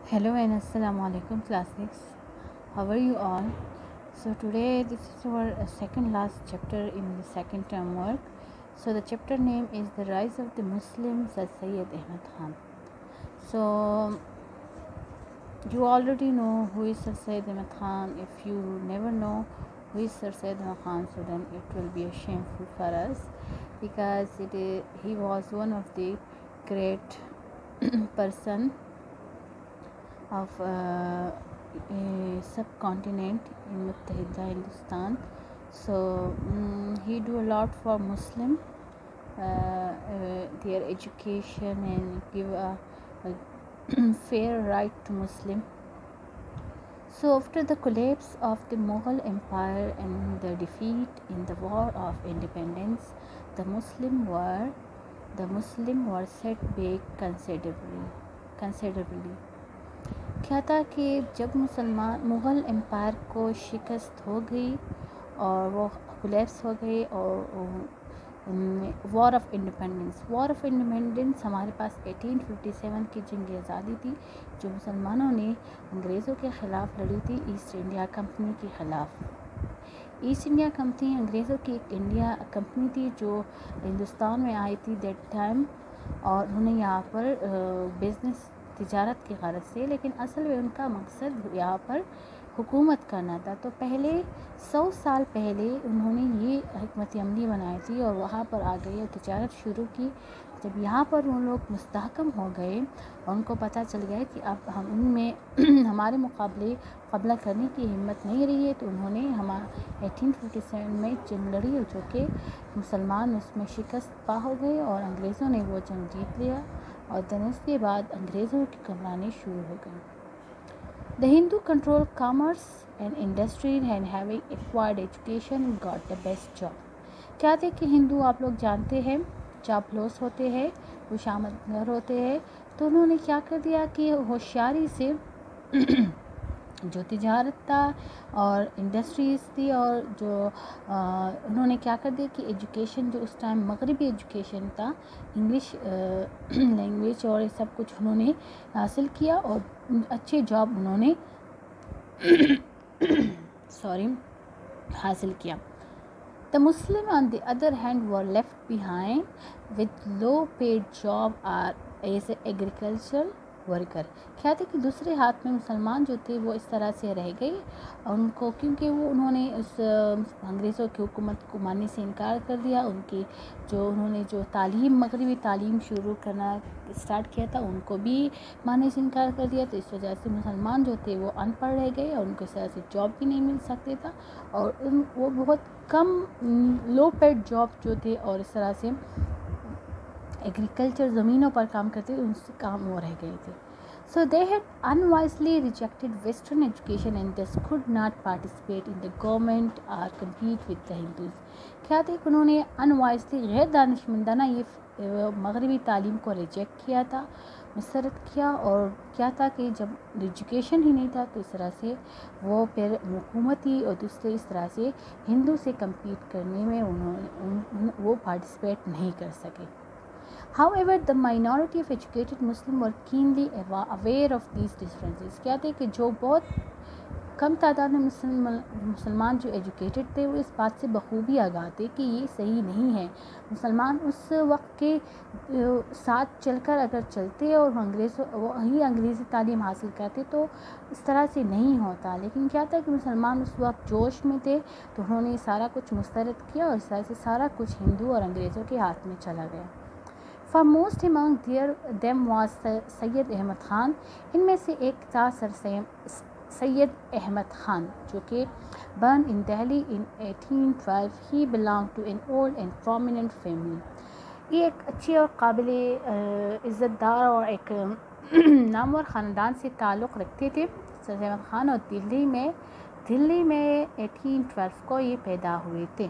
Hello and Assalamu alaikum classics. How are you all? So today this is our second last chapter in the second term work. So the chapter name is The Rise of the Muslims as Syed Ahmad Khan. So you already know who is Sir Syed Ahmad Khan. If you never know who is Sir Syed Ahmad Khan, so then it will be shameful for us, because he was one of the great person of a subcontinent in Muttahida Hindustan. So he do a lot for Muslim, their education, and give a fair right to Muslim. So after the collapse of the Mughal Empire and the defeat in the War of Independence, the Muslim were set back considerably. क्या था कि जब Mughal empire को शिकस्त हो गई और वो कोलैप्स हो गई, और वॉर ऑफ इंडिपेंडेंस हमारे पास 1857 की जंग आज़ादी थी, जो मुसलमानों ने अंग्रेज़ों के ख़िलाफ़ लड़ी थी, ईस्ट इंडिया कंपनी के ख़िलाफ़। ईस्ट इंडिया कंपनी अंग्रेज़ों की एक इंडिया कंपनी थी जो हिंदुस्तान में आई थी दैट टाइम, और उन्होंने यहाँ पर बिज़नेस तिजारत की ग़रज़ से, लेकिन असल में उनका मकसद यहाँ पर हुकूमत करना था। तो पहले 100 साल पहले उन्होंने ये हिकमत अमली बनाई थी और वहाँ पर आ गए और तिजारत शुरू की। जब यहाँ पर उन लोग मुस्तहकम हो गए और उनको पता चल गया कि अब हम उनमें हमारे मुकाबले मुकाबला करने की हिम्मत नहीं रही है, तो उन्होंने 1857 में जंग लड़ी, जो कि मुसलमान उसमें शिकस्त पा हो गए और अंग्रेज़ों ने वो जंग जीत लिया, और दिन उसके बाद अंग्रेज़ों की हुक्मरानी शुरू हो गई। The Hindu controlled commerce and industry and having acquired education got the best job. क्या थे कि हिंदू, आप लोग जानते हैं, चापलूस होते हैं, खुशामदगर होते हैं, तो उन्होंने क्या कर दिया कि होशियारी से जो तिजारत था और इंडस्ट्रीज़ थी, और जो उन्होंने क्या कर दिया कि एजुकेशन, जो उस टाइम मगरबी एजुकेशन था, इंग्लिश लैंग्वेज और ये सब कुछ उन्होंने हासिल किया और अच्छे जॉब उन्होंने हासिल किया। The Muslim on the other hand were left behind with low paid job as an agricultural worker. क्या थे कि दूसरे हाथ में मुसलमान जो थे वो इस तरह से रह गए, और उनको क्योंकि उन्होंने उस अंग्रेज़ों की हुकूमत को मानने से इनकार कर दिया, उन्होंने जो तालीम, मगरबी तालीम शुरू करना स्टार्ट किया था, उनको भी मानने से इनकार कर दिया। तो इस वजह से मुसलमान जो थे वो अनपढ़ रह गए और उनको इस तरह से जॉब भी नहीं मिल सकते था, और वो बहुत कम लो पेड जॉब जो थे, और इस तरह से एग्रीकल्चर ज़मीनों पर काम करते थे, उनसे काम वो रह गए थे। So they had unwisely rejected Western education and thus could not participate in the government or compete with the Hindus. क्या थे कि उन्होंने अनवाइसली, गैर दानिशमंदाना ये मगरबी तालीम को रिजेक्ट किया था, मुस्तरद किया, और क्या था कि जब एजुकेशन ही नहीं था तो इस तरह से वो फिर हुकूमती और दूसरे इस तरह से हिंदू से कम्पीट करने में वो पार्टिसिपेट नहीं कर सके। However, the minority of educated Muslims were keenly aware of these differences. क्या थे कि जो बहुत कम तादाद में मुसलमान जो एजुकेटेड थे, वो इस बात से बखूबी आगाह थे कि ये सही नहीं है। मुसलमान उस वक्त के साथ चलकर अगर चलते और वही अंग्रेज़ी तालीम हासिल करते तो इस तरह से नहीं होता, लेकिन क्या था कि मुसलमान उस वक्त जोश में थे, तो उन्होंने सारा कुछ मुस्तरद किया और इस तरह से सारा कुछ हिंदू और अंग्रेज़ों के हाथ में चला गया। For most among them was Syed Ahmad Khan. इनमें से एक था सर सैयद अहमद ख़ान, जो कि born in Delhi in 1812. He belonged to an old and prominent family. ये एक अच्छी और काबिल इज़्ज़तदार और एक नामवर ख़ानदान से ताल्लुक़ रखते थे सर अहमद ख़ान, और दिल्ली में 1812 को ये पैदा हुए थे।